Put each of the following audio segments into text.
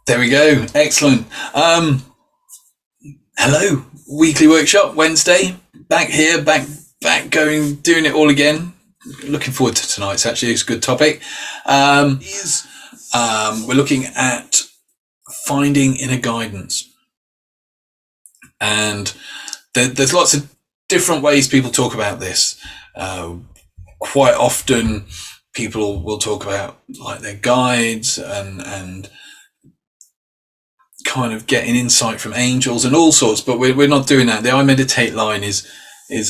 There we go. Excellent. Hello, weekly workshop Wednesday. Back here, back doing it all again. Looking forward to tonight. It's actually a good topic. We're looking at finding inner guidance, and there's lots of different ways people talk about this. Quite often, people will talk about like their guides and kind of getting insight from angels and all sorts, but we're not doing that. The iMeditate line is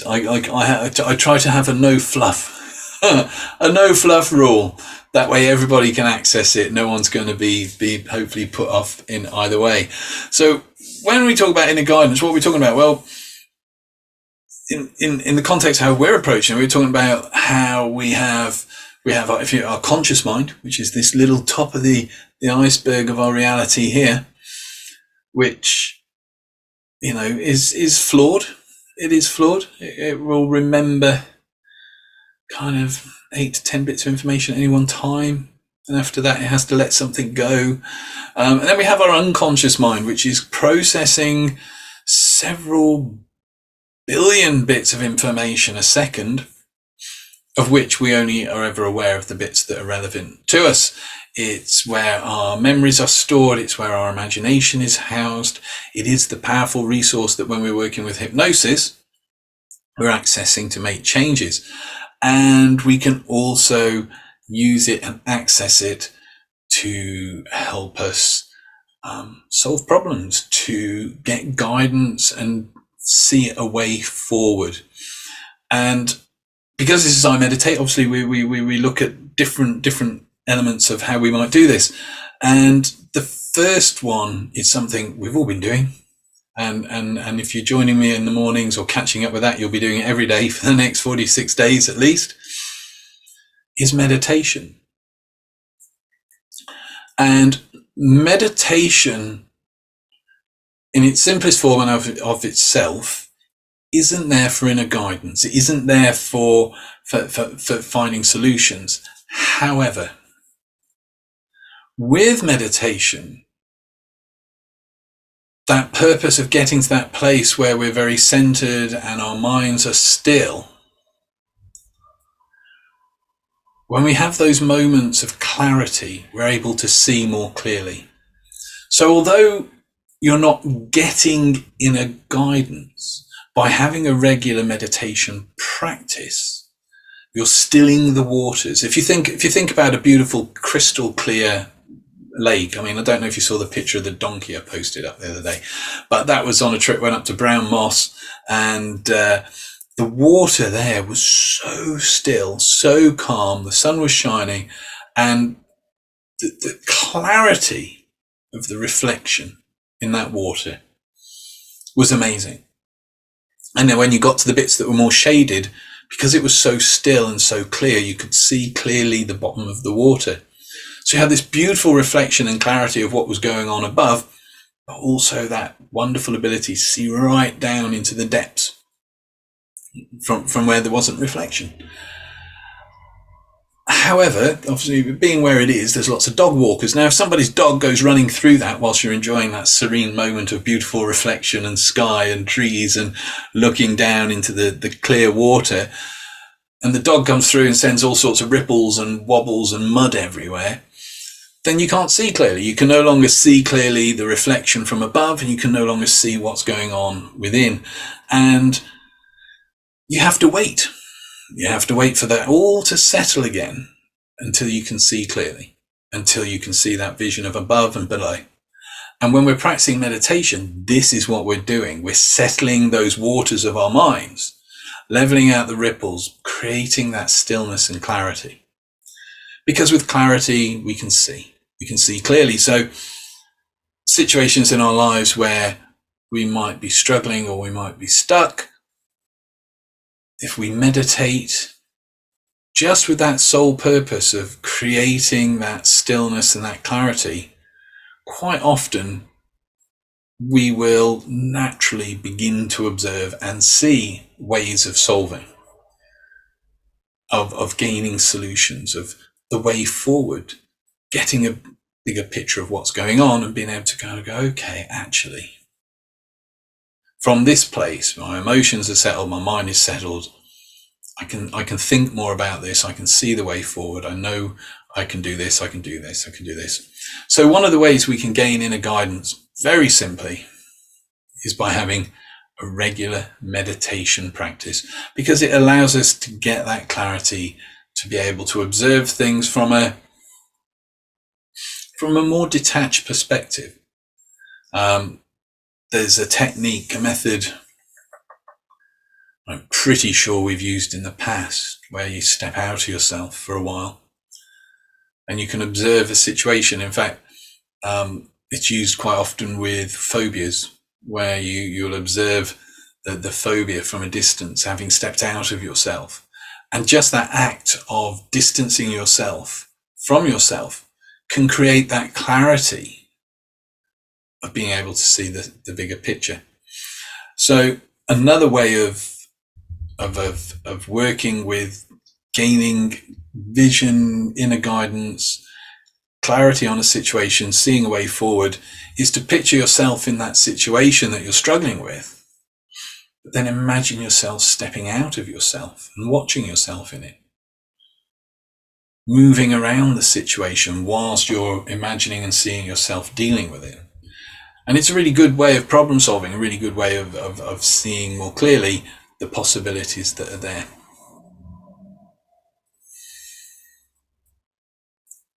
I try to have a no fluff, a no fluff rule. That way everybody can access it. No one's going to be hopefully put off in either way. So when we talk about inner guidance, what are we talking about? Well, in the context of how we're approaching it, we're talking about how we have our conscious mind, which is this little top of the iceberg of our reality here, which, is flawed. It is flawed. It will remember kind of 8 to 10 bits of information at any one time. And after that, it has to let something go. And then we have our unconscious mind, which is processing several billion bits of information a second, of which we only are ever aware of the bits that are relevant to us. It's where our memories are stored. It's where our imagination is housed. It is the powerful resource that when we're working with hypnosis, we're accessing to make changes. And we can also use it and access it to help us solve problems, to get guidance and see a way forward. And because this is iMeditate, obviously we look at different elements of how we might do this. And the first one is something we've all been doing. And if you're joining me in the mornings or catching up with that, you'll be doing it every day for the next 46 days at least, is meditation. And meditation in its simplest form and of itself isn't there for inner guidance. It isn't there for finding solutions. However, with meditation, that purpose of getting to that place where we're very centered and our minds are still, when we have those moments of clarity, we're able to see more clearly. So although you're not getting inner guidance by having a regular meditation practice, you're stilling the waters. If you think about a beautiful crystal clear lake, I don't know if you saw the picture of the donkey I posted up the other day, but that was on a trip, went up to Brown Moss, and the water there was so still, so calm, the sun was shining, and the clarity of the reflection in that water was amazing. And then when you got to the bits that were more shaded, because it was so still and so clear, you could see clearly the bottom of the water. So you had this beautiful reflection and clarity of what was going on above, but also that wonderful ability to see right down into the depths from where there wasn't reflection. However, obviously being where it is, there's lots of dog walkers. Now, if somebody's dog goes running through that whilst you're enjoying that serene moment of beautiful reflection and sky and trees and looking down into the clear water, and the dog comes through and sends all sorts of ripples and wobbles and mud everywhere, then you can't see clearly. You can no longer see clearly the reflection from above, and you can no longer see what's going on within. And you have to wait. You have to wait for that all to settle again until you can see clearly, until you can see that vision of above and below. And when we're practicing meditation, this is what we're doing. We're settling those waters of our minds, leveling out the ripples, creating that stillness and clarity. Because with clarity, we can see clearly. So situations in our lives where we might be struggling or we might be stuck, if we meditate just with that sole purpose of creating that stillness and that clarity, quite often we will naturally begin to observe and see ways of solving, of gaining solutions, of the way forward, getting bigger picture of what's going on, and being able to go, okay, actually, from this place, my emotions are settled, my mind is settled. I can think more about this. I can see the way forward. I know I can do this. I can do this. I can do this. So one of the ways we can gain inner guidance, very simply, is by having a regular meditation practice, because it allows us to get that clarity, to be able to observe things from a more detached perspective. There's a technique, a method I'm pretty sure we've used in the past, where you step out of yourself for a while and you can observe a situation. In fact, it's used quite often with phobias, where you'll observe the phobia from a distance, having stepped out of yourself. And just that act of distancing yourself from yourself can create that clarity of being able to see the bigger picture. So another way of working with gaining vision, inner guidance, clarity on a situation, seeing a way forward, is to picture yourself in that situation that you're struggling with, but then imagine yourself stepping out of yourself and watching yourself in it, moving around the situation whilst you're imagining and seeing yourself dealing with it. And it's a really good way of problem solving, a really good way of seeing more clearly the possibilities that are there.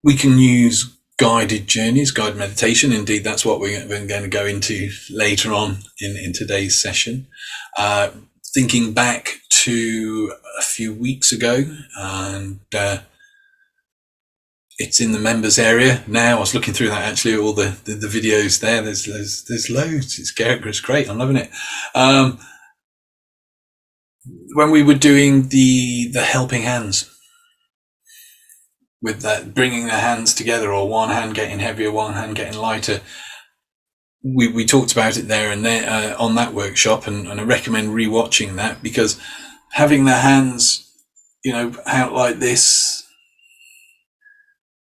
We can use guided journeys, guided meditation. Indeed, that's what we're going to go into later on in today's session. Thinking back to a few weeks ago, and it's in the members area now. I was looking through that, actually, all the videos there. There's loads. It's great. I'm loving it. When we were doing the helping hands, with that, bringing the hands together, or one hand getting heavier, one hand getting lighter, we talked about it there and there on that workshop, and I recommend rewatching that, because having the hands, out like this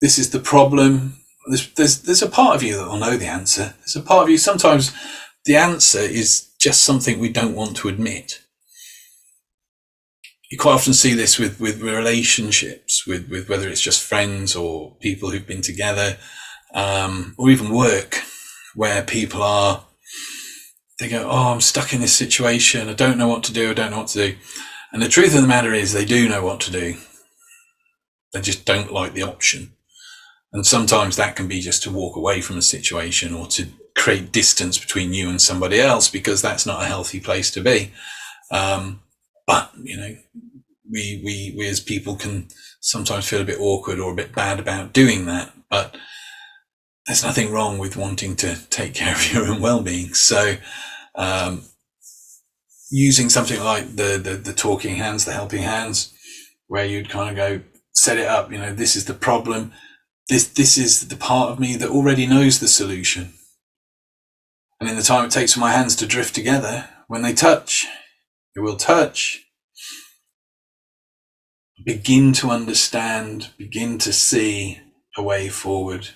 is the problem. There's a part of you that will know the answer. There's a part of you, sometimes the answer is just something we don't want to admit. You quite often see this with relationships, with whether it's just friends or people who've been together, or even work, where people they go, oh, I'm stuck in this situation. I don't know what to do. And the truth of the matter is, they do know what to do. They just don't like the option. And sometimes that can be just to walk away from a situation, or to create distance between you and somebody else, because that's not a healthy place to be. But, we as people can sometimes feel a bit awkward or a bit bad about doing that. But there's nothing wrong with wanting to take care of your own well-being. So using something like the talking hands, the helping hands, where you'd kind of go, set it up, this is the problem. This is the part of me that already knows the solution. And in the time it takes for my hands to drift together, when they touch, it will touch. Begin to understand, begin to see a way forward.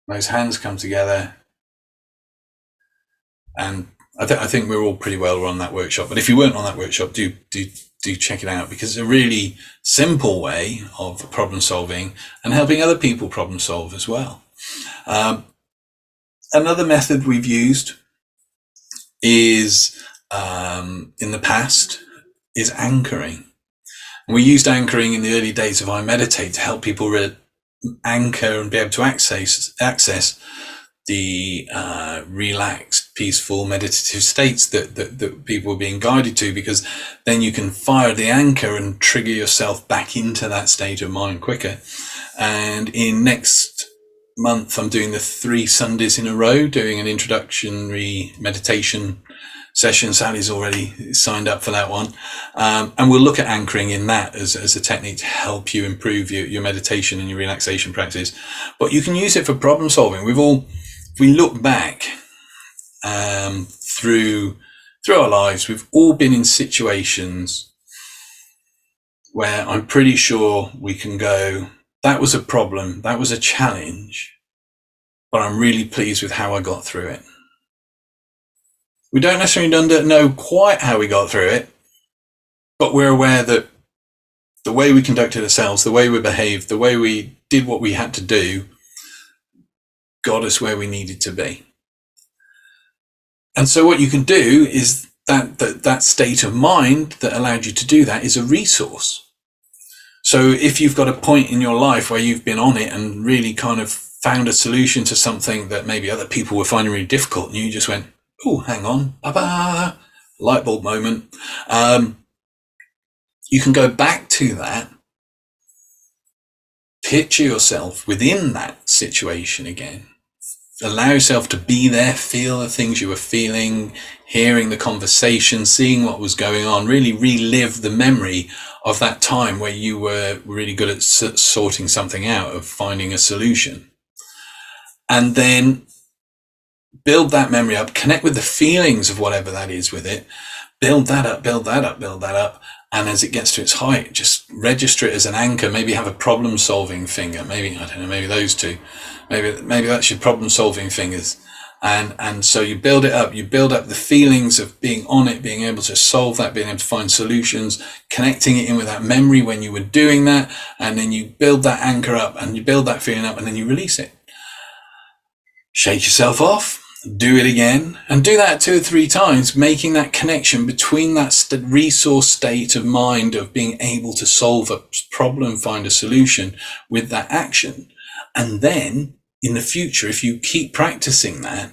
Those hands come together, and I think we're all pretty well on that workshop. But if you weren't on that workshop, do check it out, because it's a really simple way of problem solving and helping other people problem solve as well. Another method we've used is in the past is anchoring. And we used anchoring in the early days of iMeditate to help people anchor and be able to access the relaxed, peaceful, meditative states that people were being guided to, because then you can fire the anchor and trigger yourself back into that state of mind quicker. And in next month, I'm doing the 3 Sundays in a row, doing an introductory meditation session. Sally's already signed up for that one. And we'll look at anchoring in that as a technique to help you improve your meditation and your relaxation practice. But you can use it for problem solving. If we look back through our lives, we've all been in situations where I'm pretty sure we can go, That was a problem. That was a challenge, but I'm really pleased with how I got through it. We don't necessarily know quite how we got through it, but we're aware that the way we conducted ourselves, the way we behaved, the way we did what we had to do, got us where we needed to be. And so what you can do is that state of mind that allowed you to do that is a resource. So if you've got a point in your life where you've been on it and really kind of found a solution to something that maybe other people were finding really difficult, and you just went, oh, hang on, light bulb moment. You can go back to that, picture yourself within that situation again, allow yourself to be there, feel the things you were feeling, hearing the conversation, seeing what was going on, really relive the memory of that time where you were really good at sorting something out, of finding a solution. And then build that memory up, connect with the feelings of whatever that is with it, build that up. And as it gets to its height, just register it as an anchor. Maybe have a problem-solving finger. Maybe, I don't know, maybe those two. Maybe that's your problem-solving fingers. And so you build it up. You build up the feelings of being on it, being able to solve that, being able to find solutions, connecting it in with that memory when you were doing that. And then you build that anchor up and you build that feeling up and then you release it. Shake yourself off. Do it again, and do that 2 or 3 times, making that connection between that resource state of mind of being able to solve a problem, find a solution with that action. And then in the future, if you keep practicing that,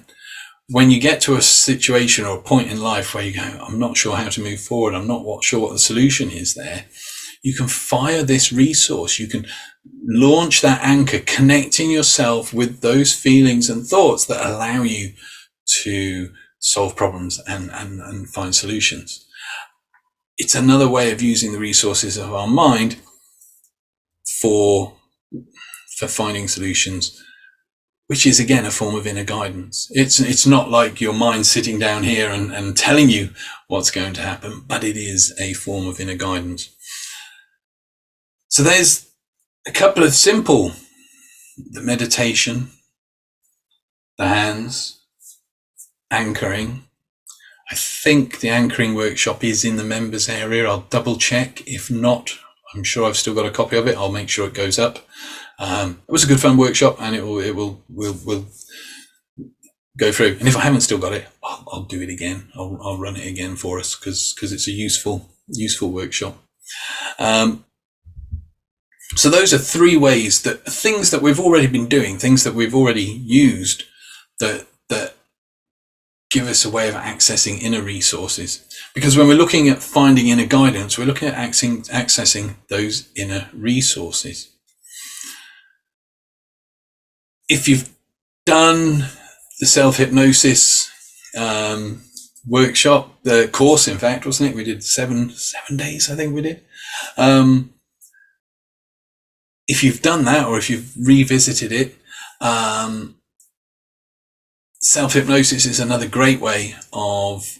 when you get to a situation or a point in life where you go, I'm not sure how to move forward, I'm not sure what the solution is there, you can fire this resource. You can launch that anchor, connecting yourself with those feelings and thoughts that allow you to solve problems and find solutions. It's another way of using the resources of our mind for finding solutions, which is again a form of inner guidance. It's not like your mind sitting down here and telling you what's going to happen, but it is a form of inner guidance. So there's a couple of simple, the meditation, the hands, anchoring. I think the anchoring workshop is in the members area. I'll double check. If not, I'm sure I've still got a copy of it. I'll make sure it goes up. It was a good fun workshop, and we'll go through. And if I haven't still got it, I'll do it again. I'll run it again for us because it's a useful workshop. So those are 3 ways, that things that we've already been doing, things that we've already used that give us a way of accessing inner resources. Because when we're looking at finding inner guidance, we're looking at accessing those inner resources. If you've done the self-hypnosis workshop, the course, in fact, wasn't it? We did 7 days, I think we did. If you've done that, or if you've revisited it, self-hypnosis is another great way of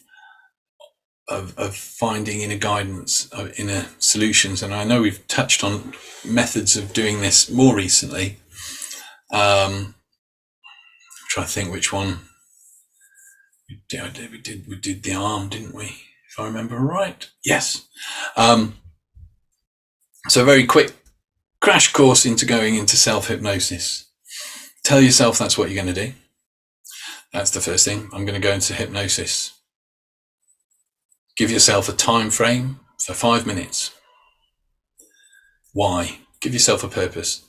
finding inner guidance, inner solutions. And I know we've touched on methods of doing this more recently. I'm trying to think which one we did the arm, didn't we? If I remember right. Yes. So very quick crash course into going into self-hypnosis. Tell yourself that's what you're going to do. That's the first thing. I'm going to go into hypnosis. Give yourself a time frame for 5 minutes. Why? Give yourself a purpose.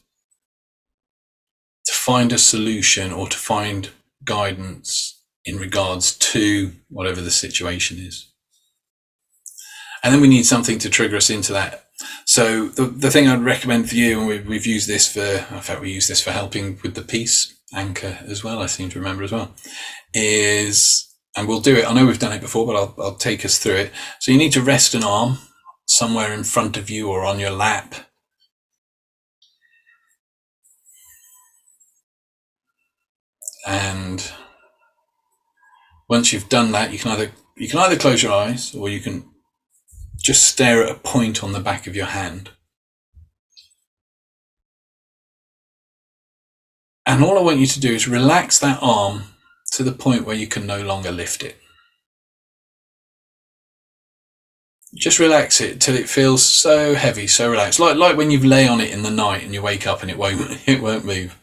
To find a solution or to find guidance in regards to whatever the situation is. And then we need something to trigger us into that. So the thing I'd recommend for you, and we've used this we use this for helping with the peace anchor as well, I seem to remember as well, is, and we'll do it, I know we've done it before, but I'll take us through it. So you need to rest an arm somewhere in front of you or on your lap. And once you've done that, you can either close your eyes, or you can just stare at a point on the back of your hand. And all I want you to do is relax that arm to the point where you can no longer lift it. Just relax it till it feels so heavy, so relaxed, like when you lay on it in the night and you wake up and it won't move.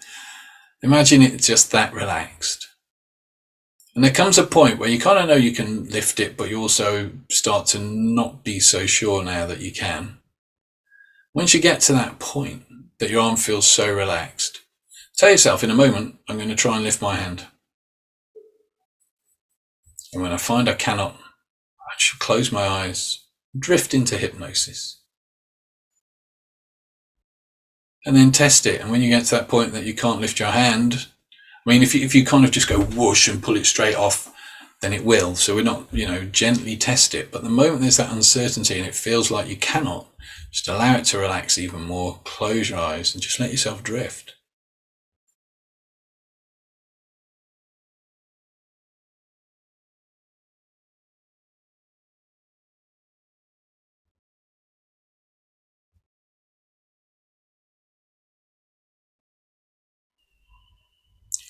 Imagine it just that relaxed. And there comes a point where you kind of know you can lift it, but you also start to not be so sure now that you can. Once you get to that point that your arm feels so relaxed, tell yourself, in a moment, I'm going to try and lift my hand. And when I find I cannot, I should close my eyes, drift into hypnosis. And then test it. And when you get to that point that you can't lift your hand, I mean, if you kind of just go whoosh and pull it straight off, then it will. So we're not, gently test it. But the moment there's that uncertainty and it feels like you cannot, just allow it to relax even more. Close your eyes and just let yourself drift.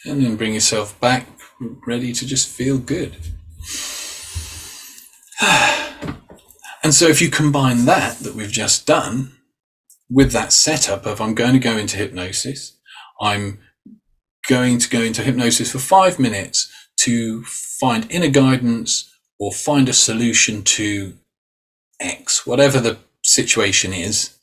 And then bring yourself back, ready to just feel good. And so if you combine that we've just done with that setup of I'm going to go into hypnosis, I'm going to go into hypnosis for 5 minutes to find inner guidance or find a solution to X, whatever the situation is.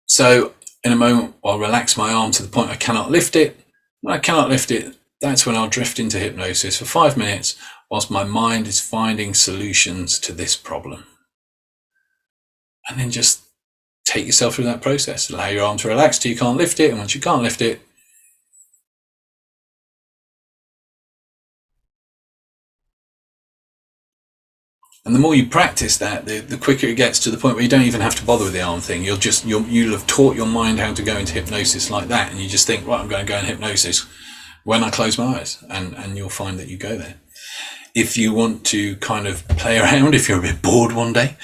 So in a moment, I'll relax my arm to the point I cannot lift it. When I cannot lift it, that's when I'll drift into hypnosis for 5 minutes whilst my mind is finding solutions to this problem. And then just take yourself through that process. Allow your arm to relax till you can't lift it. And once you can't lift it, and the more you practice that, the quicker it gets to the point where you don't even have to bother with the arm thing. You'll have taught your mind how to go into hypnosis like that, and you just think, right, I'm going to go in hypnosis when I close my eyes, and you'll find that you go there. If you want to kind of play around, if you're a bit bored one day,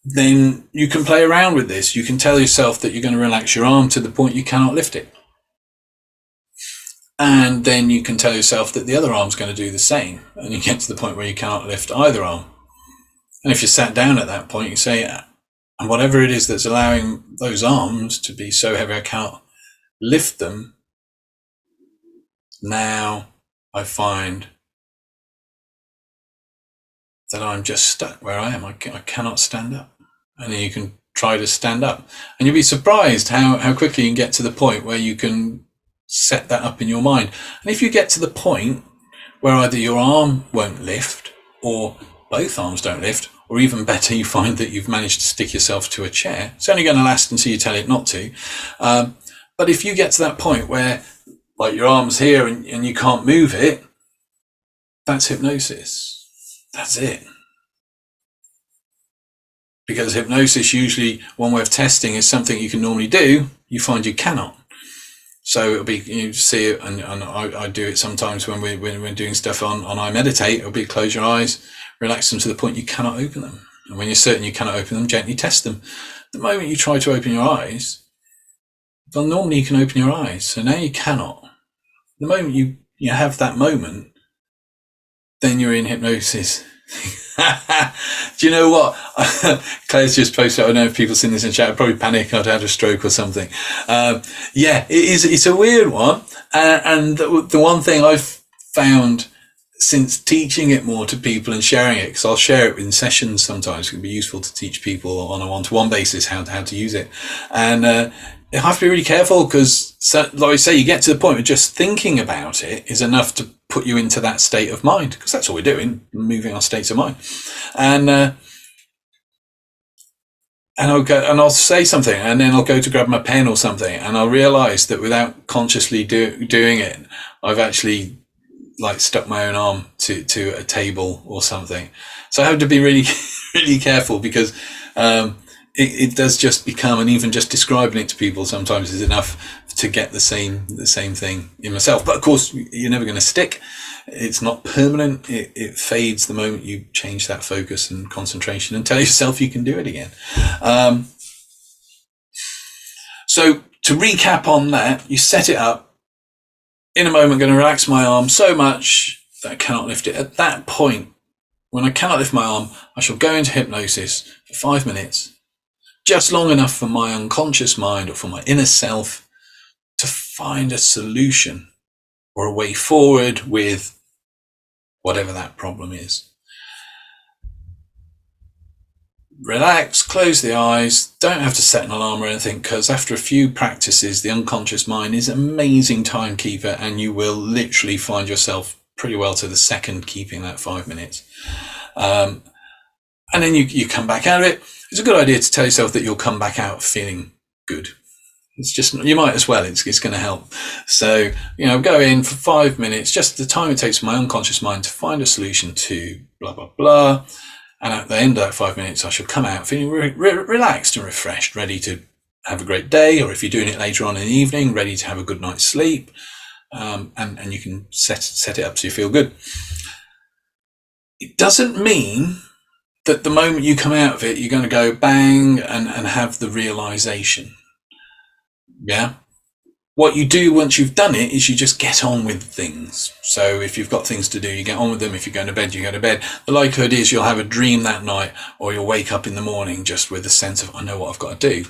then you can play around with this. You can tell yourself that you're going to relax your arm to the point you cannot lift it. And then you can tell yourself that the other arm's going to do the same. And you get to the point where you cannot lift either arm. And if you're sat down at that point, you say, and whatever it is that's allowing those arms to be so heavy I cannot lift them, now I find that I'm just stuck where I am. I cannot stand up. And then you can try to stand up. And you'll be surprised how quickly you can get to the point where you can set that up in your mind. And if you get to the point where either your arm won't lift or both arms don't lift, or even better, you find that you've managed to stick yourself to a chair, it's only going to last until you tell it not to. But if you get to that point where like your arm's here and you can't move it, that's hypnosis. That's it. Because hypnosis, usually one way of testing is something you can normally do, you find you cannot. So it'll be, you see it, and I do it sometimes when we're doing stuff on iMeditate. It'll be close your eyes, relax them to the point you cannot open them. And when you're certain you cannot open them, gently test them. The moment you try to open your eyes, well, normally you can open your eyes. So now you cannot. The moment you have that moment, then you're in hypnosis. Do you know what? Claire's just posted, I don't know if people seen this in chat, I'd probably panic, I'd had a stroke or something. It's a weird one. And the one thing I've found since teaching it more to people and sharing it, because I'll share it in sessions sometimes, it can be useful to teach people on a one-to-one basis how to use it. And you have to be really careful because, like I say, you get to the point where just thinking about it is enough to put you into that state of mind, because that's all we're doing, moving our states of mind. And I'll go and I'll say something, and then I'll go to grab my pen or something, and I'll realize that without consciously doing it, I've actually like stuck my own arm to a table or something. So I have to be really, really careful, because it does just become, and even just describing it to people sometimes is enough to get the same thing in myself. But of course, you're never going to stick. It's not permanent. It fades the moment you change that focus and concentration and tell yourself you can do it again. So to recap on that, you set it up. In a moment, I'm going to relax my arm so much that I cannot lift it. At that point, when I cannot lift my arm, I shall go into hypnosis for 5 minutes, just long enough for my unconscious mind or for my inner self to find a solution or a way forward with whatever that problem is. Relax, close the eyes, don't have to set an alarm or anything, because after a few practices, the unconscious mind is an amazing timekeeper, and you will literally find yourself pretty well to the second keeping that 5 minutes. And then you come back out of it. It's a good idea to tell yourself that you'll come back out feeling good. It's just, you might as well, it's going to help. So, go in for 5 minutes, just the time it takes for my unconscious mind to find a solution to blah, blah, blah. And at the end of that 5 minutes, I shall come out feeling relaxed and refreshed, ready to have a great day. Or if you're doing it later on in the evening, ready to have a good night's sleep. And you can set it up so you feel good. It doesn't mean that the moment you come out of it, you're going to go bang and have the realization. Yeah. What you do once you've done it is you just get on with things. So if you've got things to do, you get on with them. If you're going to bed, you go to bed. The likelihood is you'll have a dream that night, or you'll wake up in the morning just with a sense of, I know what I've got to do.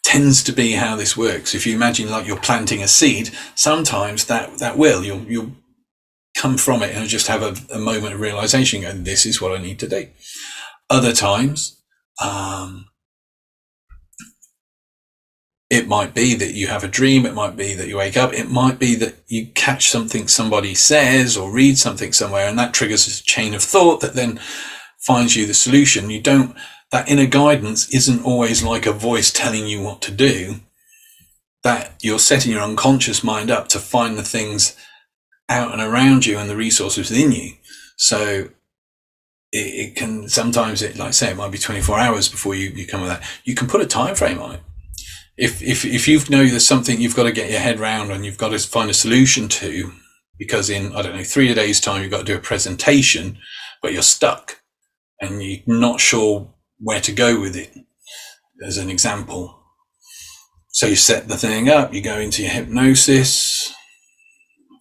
Tends to be how this works. If you imagine like you're planting a seed, sometimes that will, you'll come from it and just have a moment of realization, and this is what I need to do. Other times, it might be that you have a dream. It might be that you wake up. It might be that you catch something somebody says or read something somewhere, and that triggers a chain of thought that then finds you the solution. That inner guidance isn't always like a voice telling you what to do. That you're setting your unconscious mind up to find the things out and around you and the resources within you. So it can sometimes, like I say, it might be 24 hours before you come with that. You can put a time frame on it. If you know there's something you've got to get your head around and you've got to find a solution to, because in, 3 days time, you've got to do a presentation, but you're stuck and you're not sure where to go with it, as an example. So you set the thing up, you go into your hypnosis,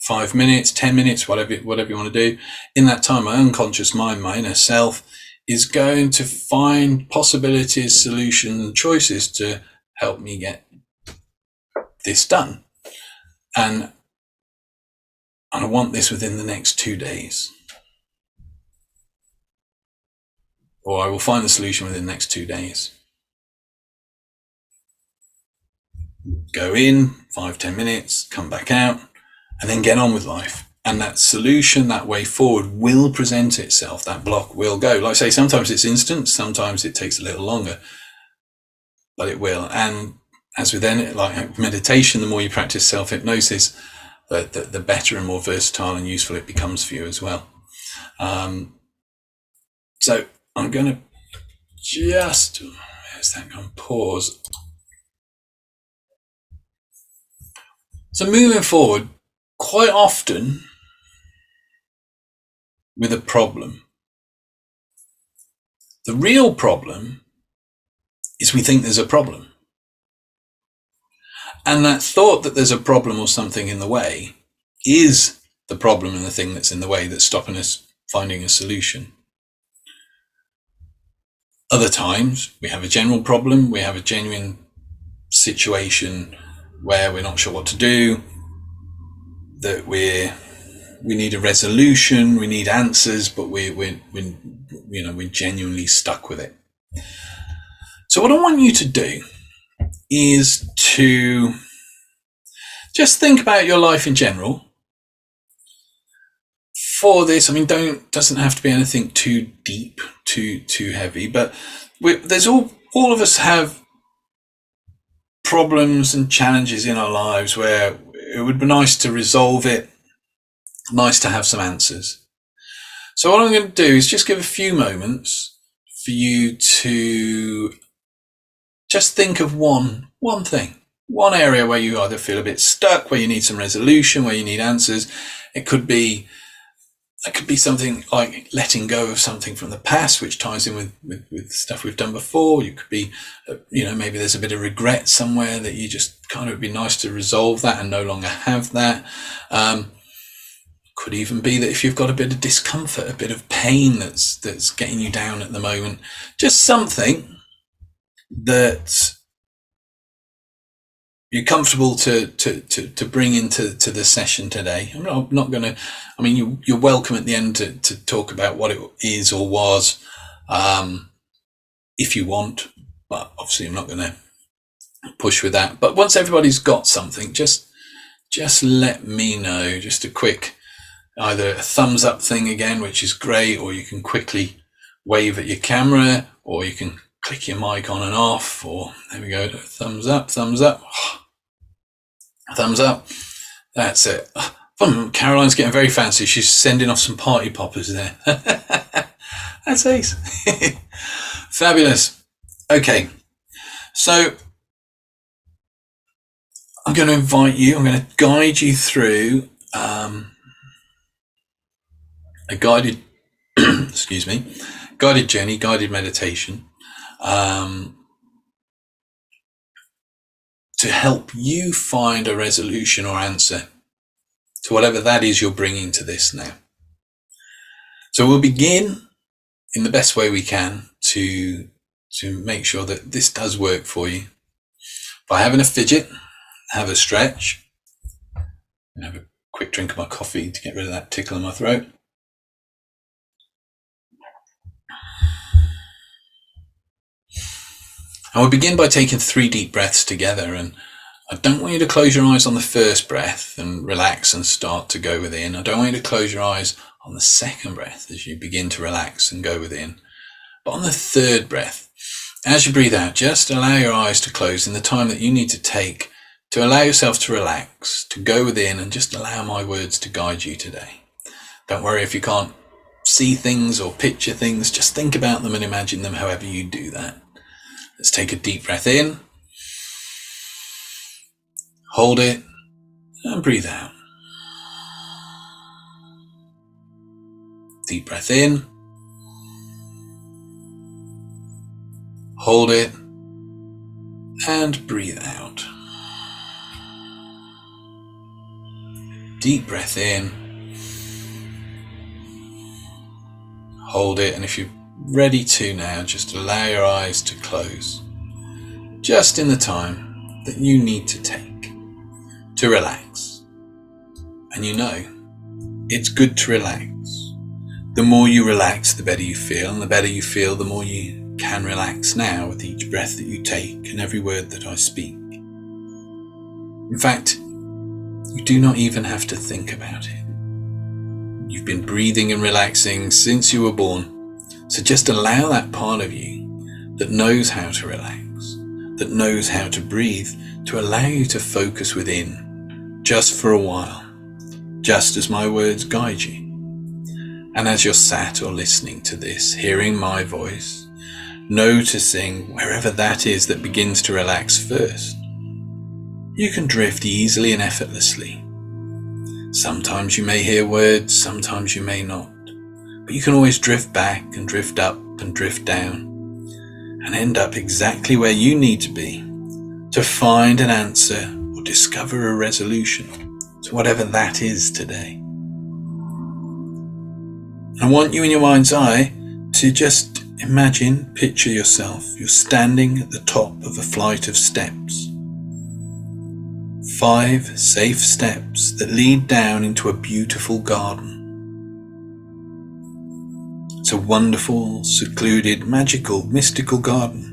5 minutes, 10 minutes, whatever you want to do. In that time, my unconscious mind, my inner self, is going to find possibilities, solutions, choices to help me get this done. And I want this within the next 2 days. Or I will find the solution within the next 2 days. Go in, 5-10 minutes, come back out, and then get on with life. And that solution, that way forward will present itself. That block will go. Like I say, sometimes it's instant, sometimes it takes a little longer, but it will. And as with any, like meditation, the more you practice self-hypnosis, the better and more versatile and useful it becomes for you as well. So I'm going to just, where's that gone? Pause. So moving forward, quite often with a problem, the real problem is we think there's a problem. And that thought that there's a problem or something in the way is the problem and the thing that's in the way that's stopping us finding a solution. Other times we have a general problem, we have a genuine situation where we're not sure what to do, that we need a resolution, we need answers, but we're genuinely stuck with it. So what I want you to do is to just think about your life in general. For this, doesn't have to be anything too deep, too heavy, but there's all of us have problems and challenges in our lives where it would be nice to resolve it, nice to have some answers. So what I'm going to do is just give a few moments for you to just think of one thing, one area where you either feel a bit stuck, where you need some resolution, where you need answers. It could be That could be something like letting go of something from the past, which ties in with stuff we've done before. You could be, maybe there's a bit of regret somewhere that you just kind of, it'd be nice to resolve that and no longer have that. Could even be that if you've got a bit of discomfort, a bit of pain that's getting you down at the moment, just something that you're comfortable to bring into the session today. I'm not going to, you're welcome at the end to talk about what it is or was, if you want, but obviously I'm not going to push with that. But once everybody's got something, just let me know. Just a quick, either a thumbs up thing again, which is great, or you can quickly wave at your camera, or you can click your mic on and off, or there we go, thumbs up, thumbs up. Thumbs up. That's it. Caroline's getting very fancy. She's sending off some party poppers there. That's ace. Fabulous. Okay. So I'm going to invite you, I'm going to guide you through a guided, guided journey, guided meditation, to help you find a resolution or answer to whatever that is you're bringing to this now. So we'll begin in the best way we can to make sure that this does work for you by having a fidget, have a stretch, and have a quick drink of my coffee to get rid of that tickle in my throat. And we'll begin by taking 3 deep breaths together. And I don't want you to close your eyes on the first breath and relax and start to go within. I don't want you to close your eyes on the second breath as you begin to relax and go within. But on the third breath, as you breathe out, just allow your eyes to close in the time that you need to take to allow yourself to relax, to go within, and just allow my words to guide you today. Don't worry if you can't see things or picture things, just think about them and imagine them however you do that. Let's take a deep breath in, hold it, and breathe out. Deep breath in, hold it, and breathe out. Deep breath in, hold it, and if you're ready to now, just allow your eyes to close, just in the time that you need to take to relax. And it's good to relax. The more you relax, the better you feel, and the better you feel, the more you can relax now with each breath that you take and every word that I speak. In fact, you do not even have to think about it. You've been breathing and relaxing since you were born. So just allow that part of you that knows how to relax, that knows how to breathe, to allow you to focus within just for a while, just as my words guide you. And as you're sat or listening to this, hearing my voice, noticing wherever that is that begins to relax first, you can drift easily and effortlessly. Sometimes you may hear words, sometimes you may not. But you can always drift back and drift up and drift down and end up exactly where you need to be to find an answer or discover a resolution to whatever that is today. I want you in your mind's eye to just imagine, picture yourself. You're standing at the top of a flight of steps. 5 safe steps that lead down into a beautiful garden. It's a wonderful, secluded, magical, mystical garden.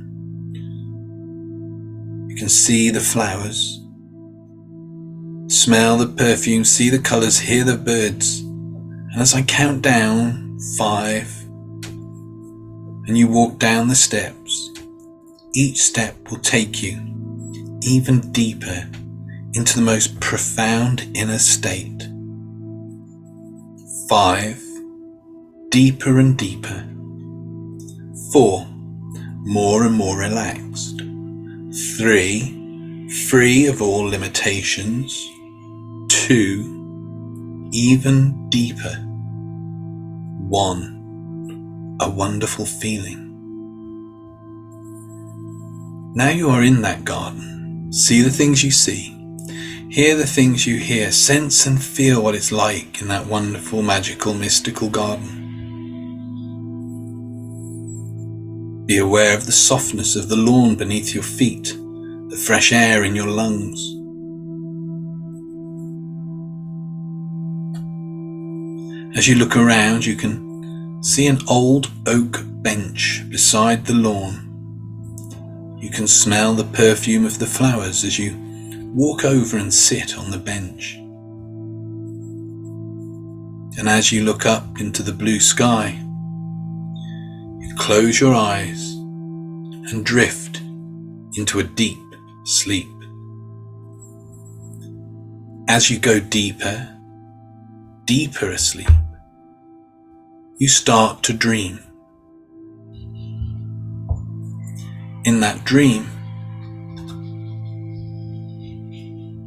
You can see the flowers, smell the perfume, see the colours, hear the birds. And as I count down 5, and you walk down the steps, each step will take you even deeper into the most profound inner state. 5, deeper and deeper. 4, more and more relaxed. 3, free of all limitations. 2, even deeper. one, a wonderful feeling. Now you are in that garden. See the things you see. Hear the things you hear. Sense and feel what it's like in that wonderful, magical, mystical garden. Be aware of the softness of the lawn beneath your feet, the fresh air in your lungs. As you look around, you can see an old oak bench beside the lawn. You can smell the perfume of the flowers as you walk over and sit on the bench. And as you look up into the blue sky, you close your eyes and drift into a deep sleep. As you go deeper, deeper asleep, you start to dream. In that dream,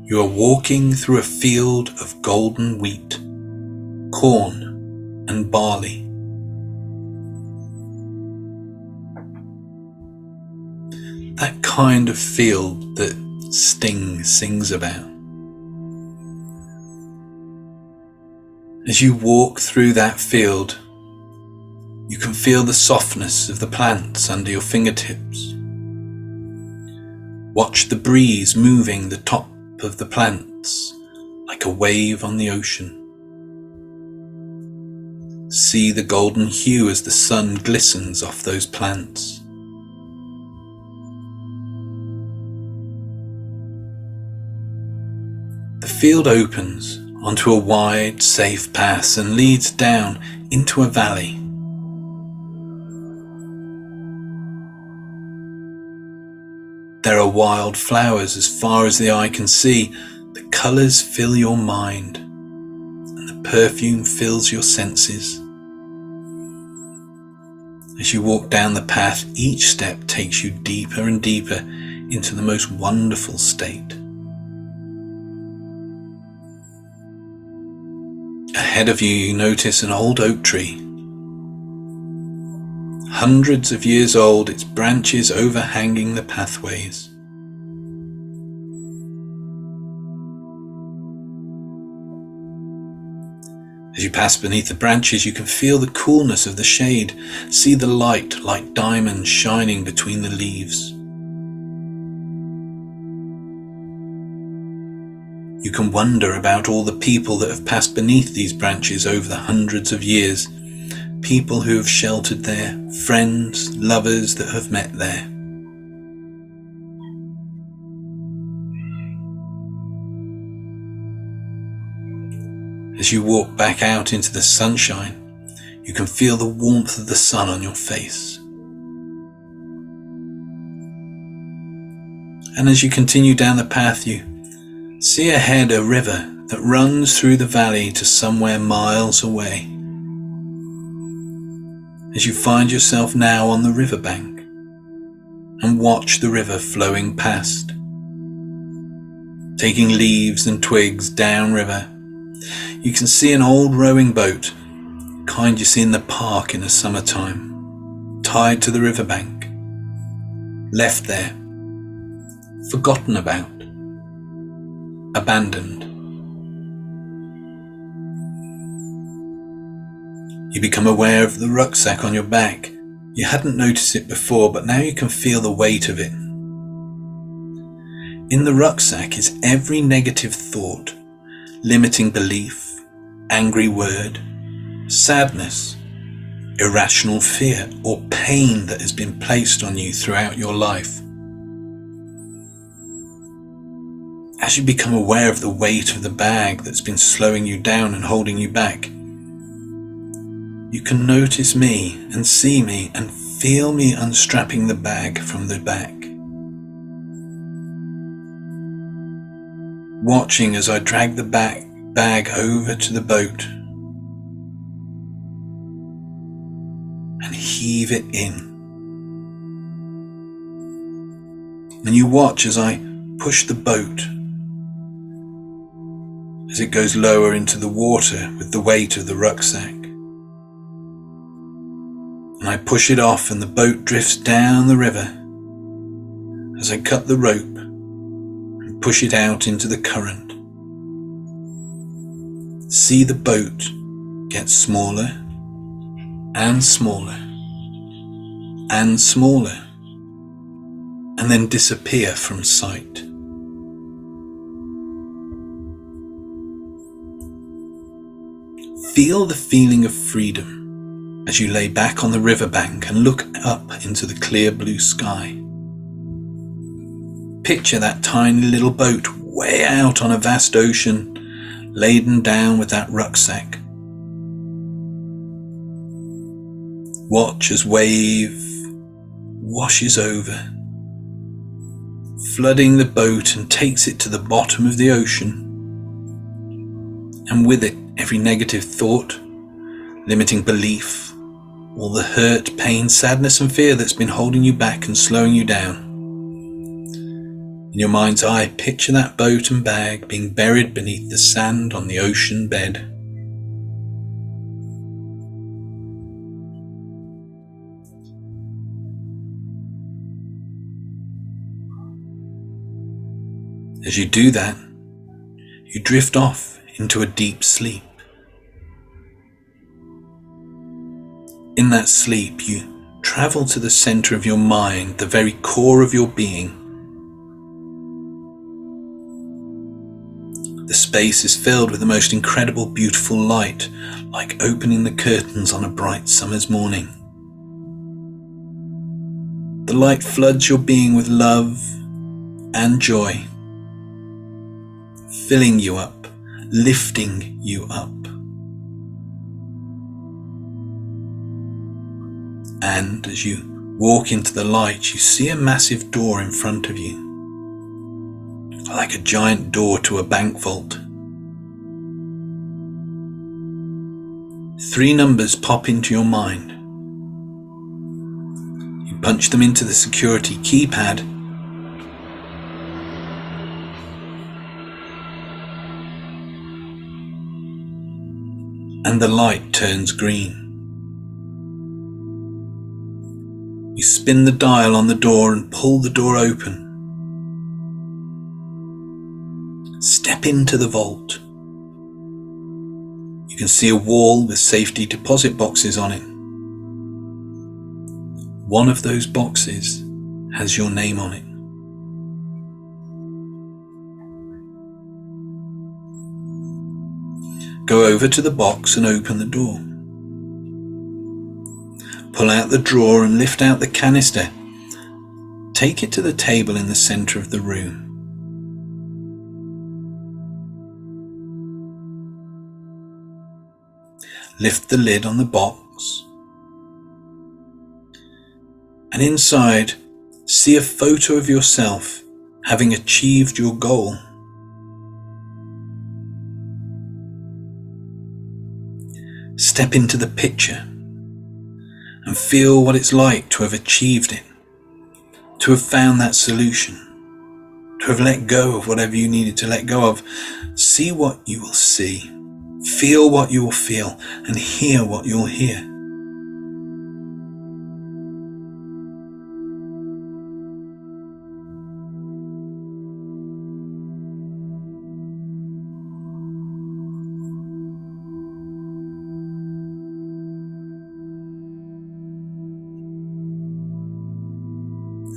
you are walking through a field of golden wheat, corn, and barley. That kind of field that Sting sings about. As you walk through that field, you can feel the softness of the plants under your fingertips. Watch the breeze moving the top of the plants like a wave on the ocean. See the golden hue as the sun glistens off those plants. The field opens onto a wide, safe path and leads down into a valley. There are wild flowers as far as the eye can see. The colours fill your mind, and the perfume fills your senses. As you walk down the path, each step takes you deeper and deeper into the most wonderful state. Ahead of you, you notice an old oak tree. Hundreds of years old, its branches overhanging the pathways. As you pass beneath the branches, you can feel the coolness of the shade, see the light like diamonds shining between the leaves. You can wonder about all the people that have passed beneath these branches over the hundreds of years. People who have sheltered there, friends, lovers that have met there. As you walk back out into the sunshine, you can feel the warmth of the sun on your face. And as you continue down the path, you see ahead a river that runs through the valley to somewhere miles away. As you find yourself now on the riverbank and watch the river flowing past, taking leaves and twigs downriver, you can see an old rowing boat, kind you see in the park in the summertime, tied to the riverbank, left there, forgotten about, abandoned. You become aware of the rucksack on your back. You hadn't noticed it before, but now you can feel the weight of it. In the rucksack is every negative thought, limiting belief, angry word, sadness, irrational fear, or pain that has been placed on you throughout your life. As you become aware of the weight of the bag that's been slowing you down and holding you back, you can notice me and see me and feel me unstrapping the bag from the back. Watching as I drag the bag over to the boat and heave it in. And you watch as I push the boat as it goes lower into the water with the weight of the rucksack. and I push it off and the boat drifts down the river as I cut the rope and push it out into the current. See the boat get smaller and smaller and smaller and then disappear from sight. Feel the feeling of freedom as you lay back on the riverbank and look up into the clear blue sky. Picture that tiny little boat way out on a vast ocean, laden down with that rucksack. Watch as wave washes over, flooding the boat and takes it to the bottom of the ocean, and with it every negative thought, limiting belief, all the hurt, pain, sadness and fear that's been holding you back and slowing you down. In your mind's eye, picture that boat and bag being buried beneath the sand on the ocean bed. As you do that, you drift off into a deep sleep. In that sleep, you travel to the center of your mind, the very core of your being. The space is filled with the most incredible, beautiful light, like opening the curtains on a bright summer's morning. The light floods your being with love and joy, filling you up, lifting you up. And as you walk into the light, you see a massive door in front of you, like a giant door to a bank vault. 3 numbers pop into your mind. You punch them into the security keypad, and the light turns green. You spin the dial on the door and pull the door open. Step into the vault. You can see a wall with safety deposit boxes on it. One of those boxes has your name on it. Go over to the box and open the door. Pull out the drawer and lift out the canister. Take it to the table in the center of the room. Lift the lid on the box, and inside, see a photo of yourself having achieved your goal. Step into the picture and feel what it's like to have achieved it, to have found that solution, to have let go of whatever you needed to let go of. See what you will see. Feel what you will feel, and hear what you'll hear.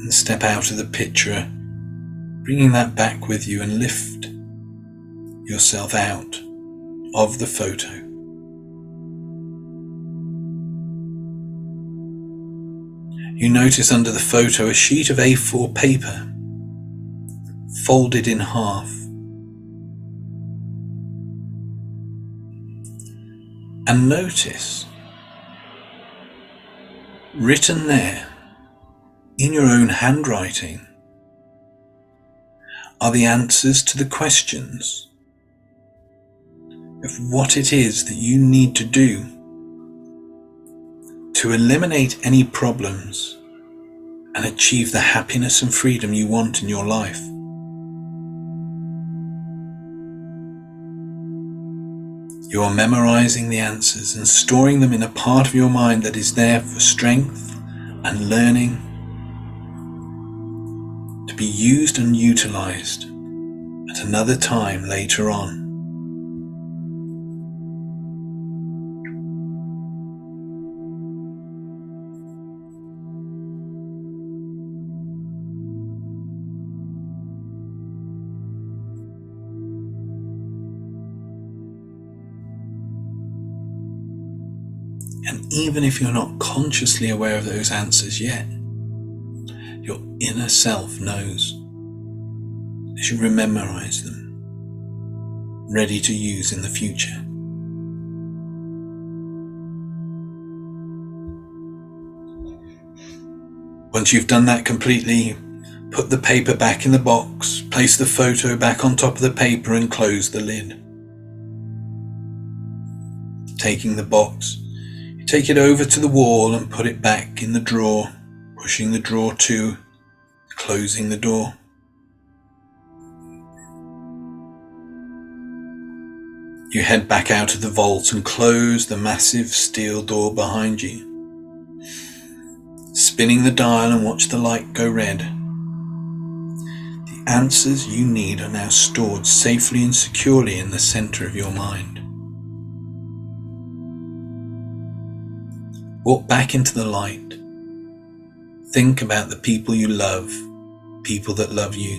And step out of the picture, bringing that back with you, and lift yourself out of the photo. You notice under the photo a sheet of A4 paper, folded in half. And notice, written there, in your own handwriting, are the answers to the questions of what it is that you need to do to eliminate any problems and achieve the happiness and freedom you want in your life. You are memorizing the answers and storing them in a part of your mind that is there for strength and learning, to be used and utilized at another time later on. And even if you're not consciously aware of those answers yet, your inner self knows as you memorize them, ready to use in the future. Once you've done that completely, put the paper back in the box, place the photo back on top of the paper and close the lid. Taking the box, you take it over to the wall and put it back in the drawer, pushing the drawer to, closing the door. You head back out of the vault and close the massive steel door behind you. Spinning the dial and watch the light go red. The answers you need are now stored safely and securely in the center of your mind. Walk back into the light. Think about the people you love, people that love you.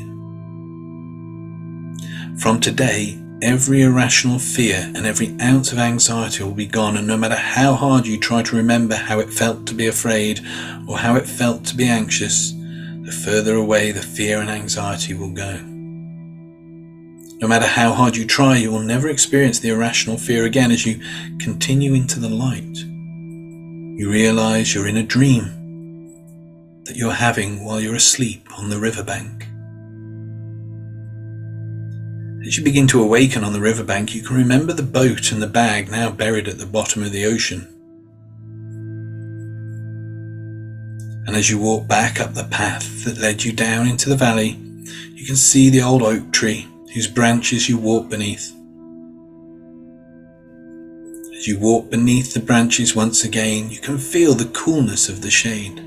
From today, every irrational fear and every ounce of anxiety will be gone, and no matter how hard you try to remember how it felt to be afraid or how it felt to be anxious, the further away the fear and anxiety will go. No matter how hard you try, you will never experience the irrational fear again. As you continue into the light, you realize you're in a dream that you're having while you're asleep on the riverbank. As you begin to awaken on the riverbank, you can remember the boat and the bag now buried at the bottom of the ocean. And as you walk back up the path that led you down into the valley, you can see the old oak tree whose branches you walk beneath. As you walk beneath the branches once again, you can feel the coolness of the shade.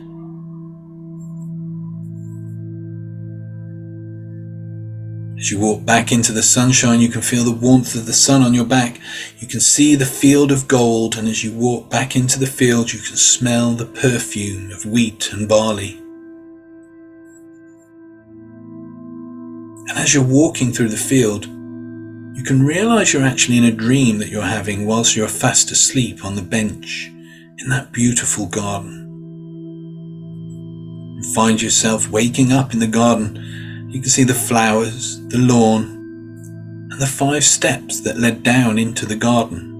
As you walk back into the sunshine, you can feel the warmth of the sun on your back. You can see the field of gold, and as you walk back into the field, you can smell the perfume of wheat and barley. And as you're walking through the field, you can realize you're actually in a dream that you're having whilst you're fast asleep on the bench in that beautiful garden. You find yourself waking up in the garden. You can see the flowers, the lawn, and the 5 steps that led down into the garden.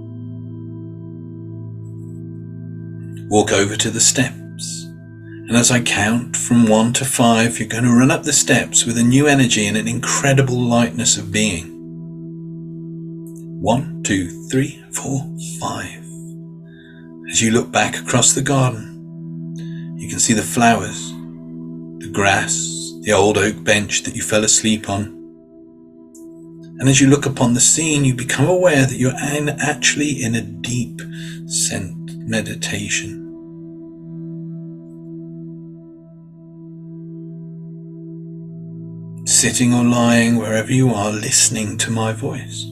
Walk over to the steps, and as I count from 1 to 5, you're going to run up the steps with a new energy and an incredible lightness of being. 1, 2, 3, 4, 5. As you look back across the garden, you can see the flowers, the grass, the old oak bench that you fell asleep on. And as you look upon the scene, you become aware that you're actually in a deep meditation. Sitting or lying wherever you are, listening to my voice.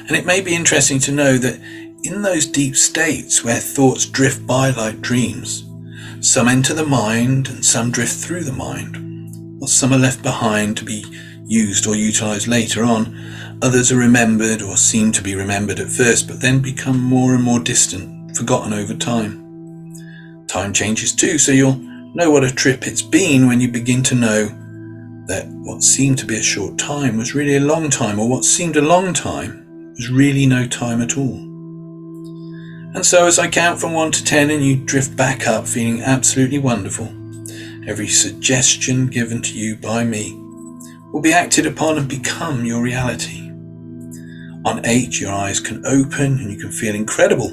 And it may be interesting to know that in those deep states where thoughts drift by like dreams, some enter the mind and some drift through the mind, while some are left behind to be used or utilized later on. Others are remembered or seem to be remembered at first, but then become more and more distant, forgotten over time. Time changes too, so you'll know what a trip it's been when you begin to know that what seemed to be a short time was really a long time, or what seemed a long time was really no time at all. And so as I count from 1 to 10 and you drift back up feeling absolutely wonderful, every suggestion given to you by me will be acted upon and become your reality. On 8, your eyes can open and you can feel incredible,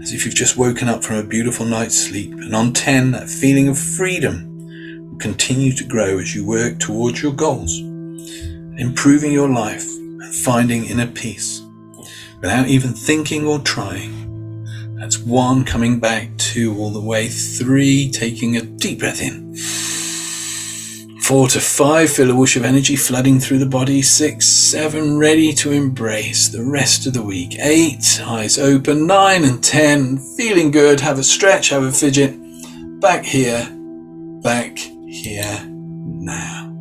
as if you've just woken up from a beautiful night's sleep. And on 10, that feeling of freedom will continue to grow as you work towards your goals, improving your life and finding inner peace. without even thinking or trying. That's 1, coming back 2 all the way, 3, taking a deep breath in. 4 to 5, feel a whoosh of energy flooding through the body. 6, 7, ready to embrace the rest of the week. 8, eyes open. 9 and 10, feeling good, have a stretch, have a fidget. Back here now.